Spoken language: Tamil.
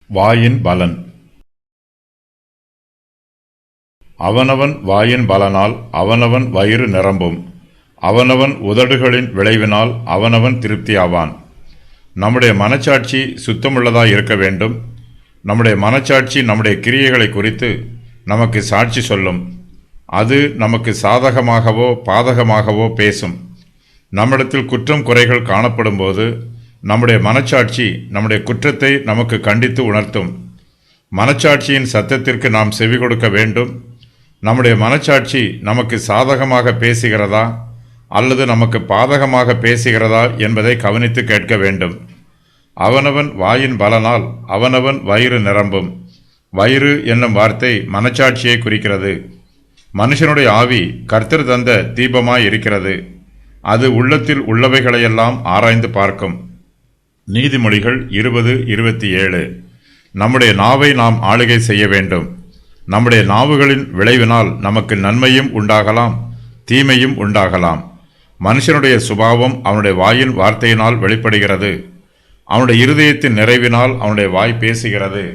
வாயின் பலன். அவனவன் வாயின் பலனால் அவனவன் வயிறு நிரம்பும். அவனவன் உதடுகளின் விளைவினால் அவனவன் திருப்தியாவான். நம்முடைய மனச்சாட்சி சுத்தமுள்ளதாய் இருக்க வேண்டும். நம்முடைய மனச்சாட்சி நம்முடைய கிரியைகளை குறித்து நமக்கு சாட்சி சொல்லும். அது நமக்கு சாதகமாகவோ பாதகமாகவோ பேசும். நம்மிடத்தில் குற்றம் குறைகள் காணப்படும் போது நம்முடைய மனச்சாட்சி நம்முடைய குற்றத்தை நமக்கு கண்டித்து உணர்த்தும். மனச்சாட்சியின் சத்தத்திற்கு நாம் செவி கொடுக்க வேண்டும். நம்முடைய மனச்சாட்சி நமக்கு சாதகமாக பேசுகிறதா அல்லது நமக்கு பாதகமாக பேசுகிறதா என்பதை கவனித்து கேட்க வேண்டும். அவனவன் வாயின் பலனால் அவனவன் வயிறு நிரம்பும். வயிறு என்னும் வார்த்தை மனச்சாட்சியை குறிக்கிறது. மனுஷனுடைய ஆவி கர்த்தர் தந்த தீபமாய் இருக்கிறது. அது உள்ளத்தில் உள்ளவைகளையெல்லாம் ஆராய்ந்து பார்க்கும். நீதிமொழிகள் 20:27. நம்முடைய நாவை நாம் ஆளுகை செய்ய வேண்டும். நம்முடைய நாவுகளின் விளைவினால் நமக்கு நன்மையும் உண்டாகலாம், தீமையும் உண்டாகலாம். மனுஷனுடைய சுபாவம் அவனுடைய வாயின் வார்த்தையினால் வெளிப்படுகிறது. அவனுடைய இருதயத்தின் நிறைவினால் அவனுடைய வாய் பேசுகிறது.